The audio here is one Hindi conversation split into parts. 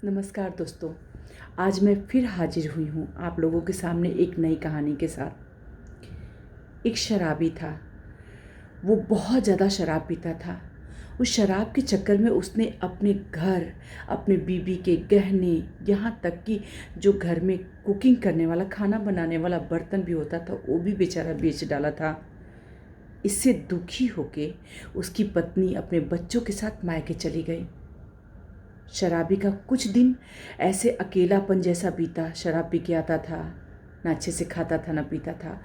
नमस्कार दोस्तों। आज मैं फिर हाजिर हुई हूँ आप लोगों के सामने एक नई कहानी के साथ। एक शराबी था। वो बहुत ज़्यादा शराब पीता था। उस शराब के चक्कर में उसने अपने घर, अपने बीबी के गहने, यहाँ तक कि जो घर में कुकिंग करने वाला, खाना बनाने वाला बर्तन भी होता था, वो भी बेचारा बेच डाला था। इससे दुखी होके उसकी पत्नी अपने बच्चों के साथ मायके चली गई। शराबी का कुछ दिन ऐसे अकेलापन जैसा बीता। शराब पी के आता था, ना अच्छे से खाता था ना पीता था।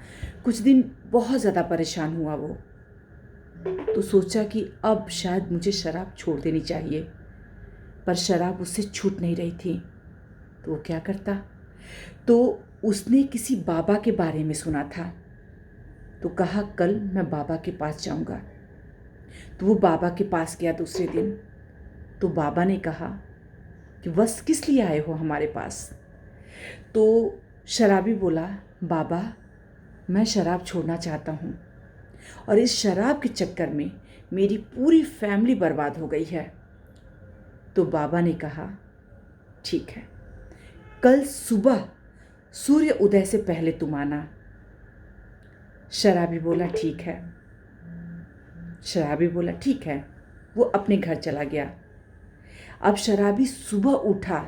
कुछ दिन बहुत ज़्यादा परेशान हुआ वो, तो सोचा कि अब शायद मुझे शराब छोड़ देनी चाहिए। पर शराब उससे छूट नहीं रही थी। तो वो क्या करता, तो उसने किसी बाबा के बारे में सुना था। तो कहा कल मैं बाबा के पास जाऊंगा। तो वो बाबा के पास गया दूसरे दिन। तो बाबा ने कहा कि बस किस लिए आए हो हमारे पास। तो शराबी बोला, बाबा मैं शराब छोड़ना चाहता हूँ और इस शराब के चक्कर में मेरी पूरी फैमिली बर्बाद हो गई है। तो बाबा ने कहा ठीक है, कल सुबह सूर्य उदय से पहले तुम आना। शराबी बोला ठीक है। शराबी बोला ठीक है। वो अपने घर चला गया। अब शराबी सुबह उठा,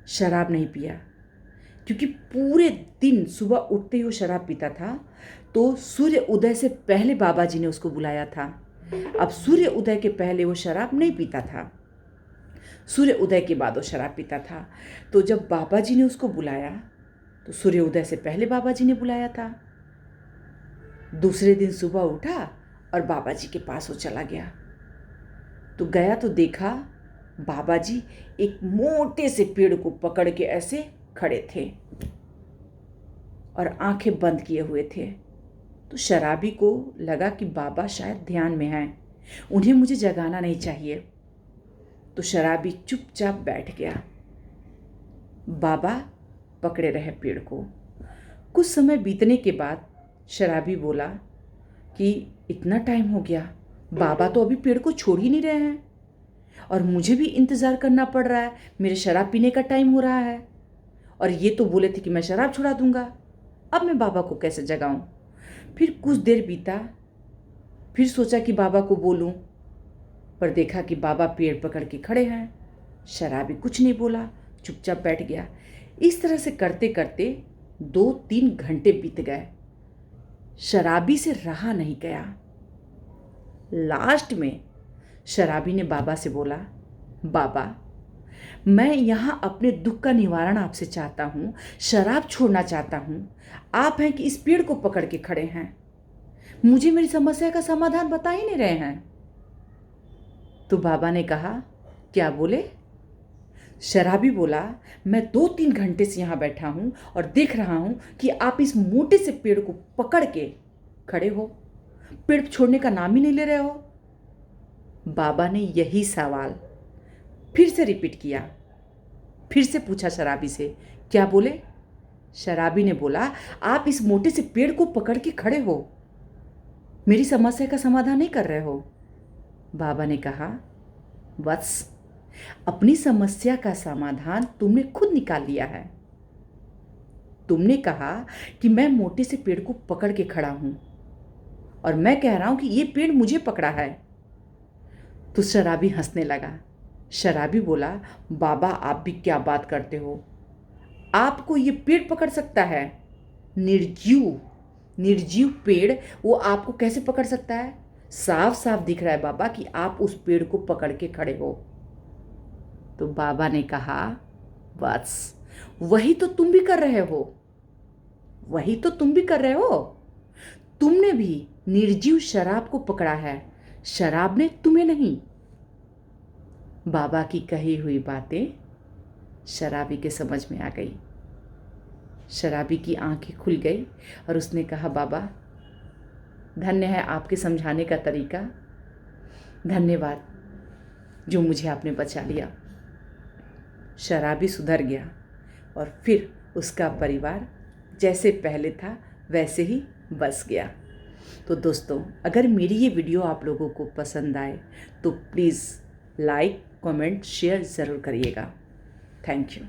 शराब नहीं पिया, क्योंकि पूरे दिन सुबह उठते ही वो शराब पीता था। तो सूर्य उदय से पहले बाबा जी ने उसको बुलाया था। अब सूर्य उदय के पहले वो शराब नहीं पीता था, सूर्य उदय के बाद वो शराब पीता था। तो जब बाबा जी ने उसको बुलाया, तो सूर्य उदय से पहले बाबा जी ने बुलाया था। दूसरे दिन सुबह उठा और बाबा जी के पास वो चला गया। तो गया तो देखा बाबा जी एक मोटे से पेड़ को पकड़ के ऐसे खड़े थे और आंखें बंद किए हुए थे। तो शराबी को लगा कि बाबा शायद ध्यान में हैं, उन्हें मुझे जगाना नहीं चाहिए। तो शराबी चुपचाप बैठ गया। बाबा पकड़े रहे पेड़ को। कुछ समय बीतने के बाद शराबी बोला कि इतना टाइम हो गया, बाबा तो अभी पेड़ को छोड़ ही नहीं रहे हैं और मुझे भी इंतज़ार करना पड़ रहा है। मेरे शराब पीने का टाइम हो रहा है और ये तो बोले थे कि मैं शराब छुड़ा दूंगा। अब मैं बाबा को कैसे जगाऊं। फिर कुछ देर बीता। फिर सोचा कि बाबा को बोलूं, पर देखा कि बाबा पेड़ पकड़ के खड़े हैं। शराबी कुछ नहीं बोला, चुपचाप बैठ गया। इस तरह से करते करते 2-3 घंटे बीत गए। शराबी से रहा नहीं गया। लास्ट में शराबी ने बाबा से बोला, बाबा मैं यहाँ अपने दुख का निवारण आपसे चाहता हूँ, शराब छोड़ना चाहता हूँ। आप हैं कि इस पेड़ को पकड़ के खड़े हैं, मुझे मेरी समस्या का समाधान बता ही नहीं रहे हैं। तो बाबा ने कहा क्या बोले। शराबी बोला, मैं 2-3 घंटे से यहाँ बैठा हूँ और देख रहा हूँ कि आप इस मोटे से पेड़ को पकड़ के खड़े हो, पेड़ छोड़ने का नाम ही नहीं ले रहे हो। बाबा ने यही सवाल फिर से रिपीट किया। फिर से पूछा शराबी से, क्या बोले। शराबी ने बोला, आप इस मोटे से पेड़ को पकड़ के खड़े हो, मेरी समस्या का समाधान नहीं कर रहे हो। बाबा ने कहा, बस अपनी समस्या का समाधान तुमने खुद निकाल लिया है। तुमने कहा कि मैं मोटे से पेड़ को पकड़ के खड़ा हूं और मैं कह रहा हूं कि ये पेड़ मुझे पकड़ा है। तो शराबी हंसने लगा। शराबी बोला, बाबा आप भी क्या बात करते हो, आपको ये पेड़ पकड़ सकता है, निर्जीव निर्जीव पेड़ वो आपको कैसे पकड़ सकता है। साफ साफ दिख रहा है बाबा कि आप उस पेड़ को पकड़ के खड़े हो। तो बाबा ने कहा, बस वही तो तुम भी कर रहे हो, वही तो तुम भी कर रहे हो। तुमने भी निर्जीव शराब को पकड़ा है, शराब ने तुम्हें नहीं। बाबा की कही हुई बातें शराबी के समझ में आ गई। शराबी की आंखें खुल गई और उसने कहा, बाबा धन्य है आपके समझाने का तरीका, धन्यवाद जो मुझे आपने बचा लिया। शराबी सुधर गया और फिर उसका परिवार जैसे पहले था वैसे ही बस गया। तो दोस्तों, अगर मेरी ये वीडियो आप लोगों को पसंद आए तो प्लीज़ लाइक, कमेंट शेयर ज़रूर करिएगा। Thank you.